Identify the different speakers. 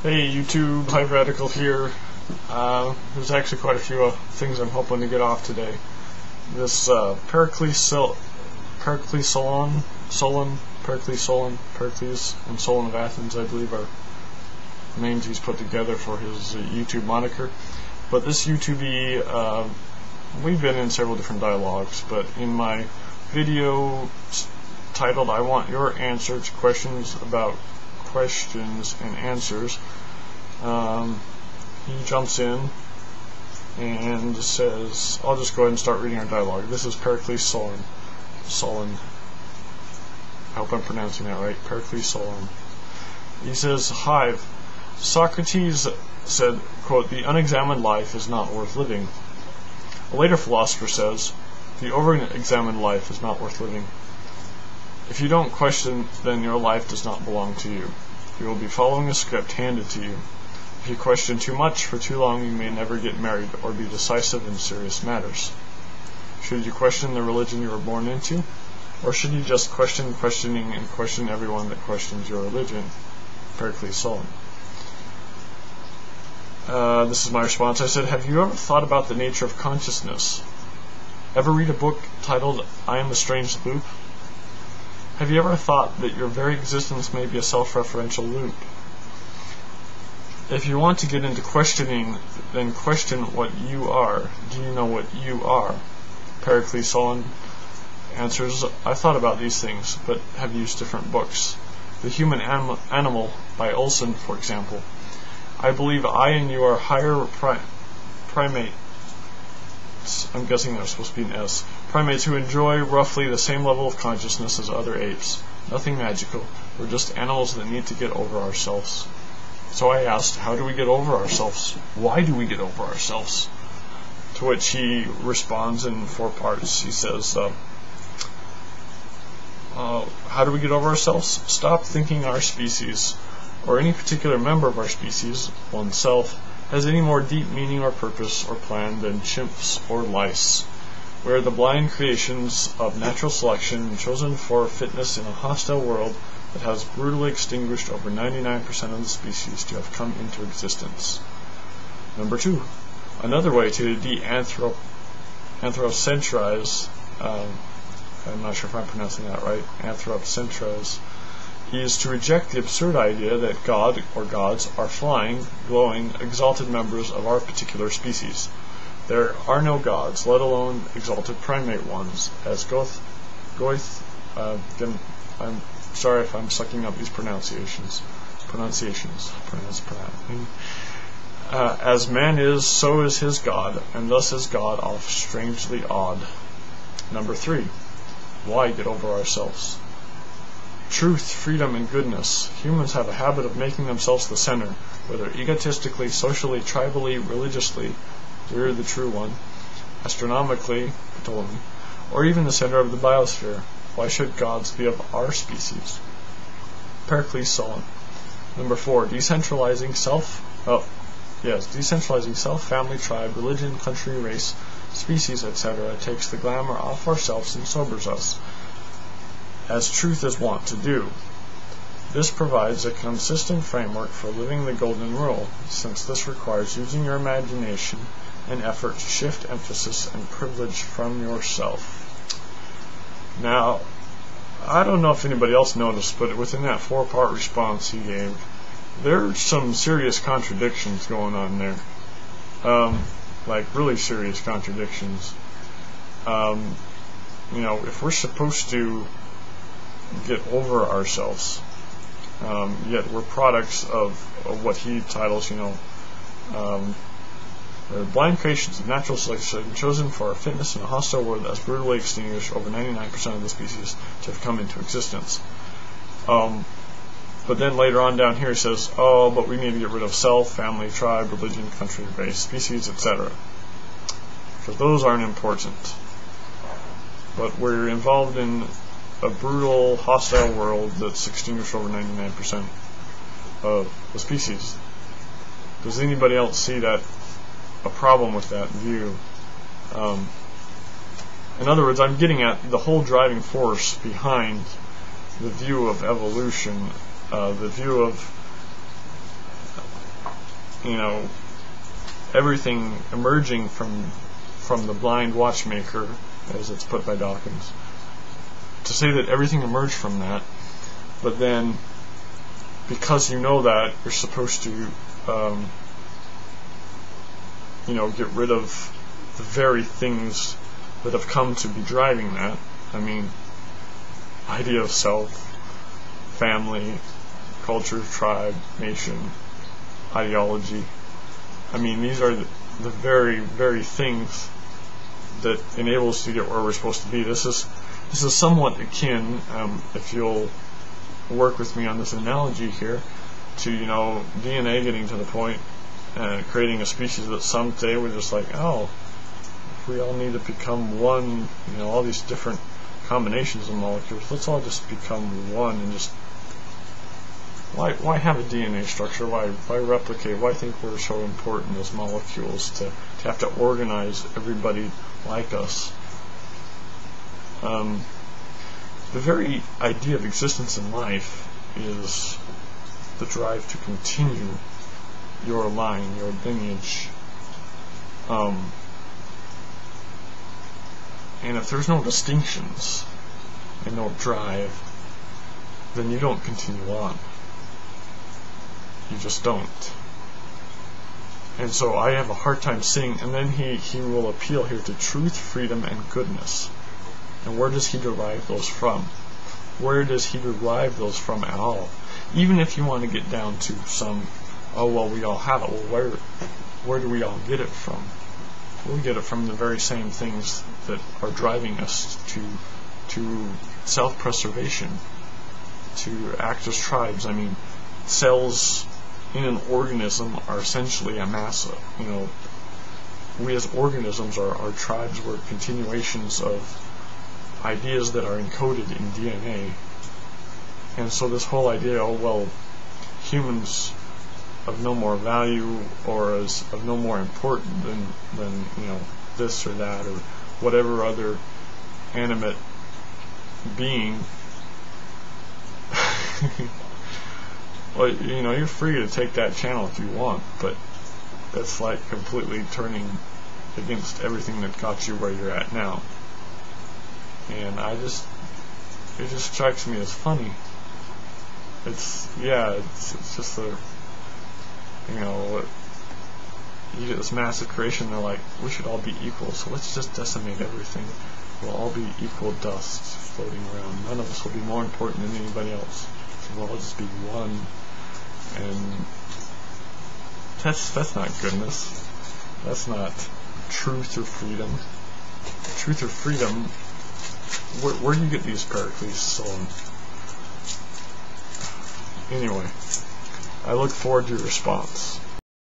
Speaker 1: Hey YouTube, High Radical here. There's actually quite a few things I'm hoping to get off today. This Pericles and Solon of Athens, I believe, are names he's put together for his YouTube moniker. But this youtubee, we've been in several different dialogues, but in my video titled "I Want Your Answer to Questions About Questions and Answers," he jumps in and says, I'll just go ahead and start reading our dialogue. This is periclesolon. I hope I'm pronouncing that right. Periclesolon. He says, "Hi, Socrates said, quote, 'The unexamined life is not worth living.' A later philosopher says, 'The over-examined life is not worth living.' If you don't question, then your life does not belong to you. You will be following a script handed to you. If you question too much for too long, you may never get married or be decisive in serious matters. Should you question the religion you were born into? Or should you just question questioning and question everyone that questions your religion?" Periclesolon. This is my response. I said, "Have you ever thought about the nature of consciousness? Ever read a book titled 'I Am a Strange Loop'? Have you ever thought that your very existence may be a self-referential loop? If you want to get into questioning, then question what you are. Do you know what you are?" Periclesolon answers, "I've thought about these things, but have used different books. The Human Animal by Olson, for example. I believe I and you are higher primates. I'm guessing there's supposed to be an S. Primates who enjoy roughly the same level of consciousness as other apes. Nothing magical. We're just animals that need to get over ourselves." So I asked, how do we get over ourselves? Why do we get over ourselves? To which he responds in 4 parts. He says, how do we get over ourselves? Stop thinking our species, or any particular member of our species, oneself, has any more deep meaning or purpose or plan than chimps or lice. We are the blind creations of natural selection, chosen for fitness in a hostile world that has brutally extinguished over 99% of the species to have come into existence. Number 2. Another way to de-anthropcentrize, I'm not sure if I'm pronouncing that right, anthropcentrize, is to reject the absurd idea that God or gods are flying, glowing, exalted members of our particular species. There are no gods, let alone exalted primate ones, as Goethe, I'm sorry if I'm sucking up these pronunciations. As man is, so is his God, and thus is God off strangely odd. Number 3. Why get over ourselves? Truth, freedom, and goodness. Humans have a habit of making themselves the center, whether egotistically, socially, tribally, religiously, we're the true one, astronomically, Ptolemy, or even the center of the biosphere. Why should gods be of our species? Periclesolon. Number 4. Decentralizing self, family, tribe, religion, country, race, species, etc. takes the glamour off ourselves and sobers us, as truth is wont to do. This provides a consistent framework for living the golden rule, since this requires using your imagination and effort to shift emphasis and privilege from yourself. Now, I don't know if anybody else noticed, but within that 4-part response he gave, there's some serious contradictions going on there. Like really serious contradictions. If we're supposed to get over ourselves, yet we're products of what he titles, the blind creations of natural selection, chosen for our fitness in a hostile world that has brutally extinguished over 99% of the species to have come into existence. But then later on down here he says, but we need to get rid of self, family, tribe, religion, country, race, species, etc. Because those aren't important. But we're involved in a brutal, hostile world that's extinguished over 99% of the species. Does anybody else see that a problem with that view? In other words, I'm getting at the whole driving force behind the view of evolution, the view of everything emerging from the blind watchmaker, as it's put by Dawkins, to say that everything emerged from that, but then because you know that, you're supposed to get rid of the very things that have come to be driving that. I mean, idea of self, family, culture, tribe, nation, ideology. I mean, these are the very, very things that enable us to get where we're supposed to be. This is somewhat akin, if you'll work with me on this analogy here, to DNA getting to the point, creating a species that someday we're just like, oh, if we all need to become one, all these different combinations of molecules, let's all just become one, and just why have a DNA structure? Why replicate? Why think we're so important as molecules to have to organize everybody like us? The very idea of existence in life is the drive to continue your line, your lineage. And if there's no distinctions and no drive, then you don't continue on. You just don't. And so I have a hard time seeing, and then he will appeal here to truth, freedom, and goodness. And where does he derive those from? Where does he derive those from at all? Even if you want to get down to some, oh, well, we all have it. Well, where do we all get it from? We get it from the very same things that are driving us to self-preservation, to act as tribes. I mean, cells in an organism are essentially a mass. We as organisms are tribes. We're continuations of ideas that are encoded in DNA. And so this whole idea, oh, well, humans of no more value or as of no more important than this or that or whatever other animate being. Well, you're free to take that channel if you want, but that's like completely turning against everything that got you where you're at now. And it just strikes me as funny. It's just you get this massive creation, they're like, we should all be equal, so let's just decimate everything. We'll all be equal dust floating around. None of us will be more important than anybody else. So we'll all just be one. And that's not goodness. That's not truth or freedom. Truth or freedom, where do you get these periclesolon? Anyway, I look forward to your response.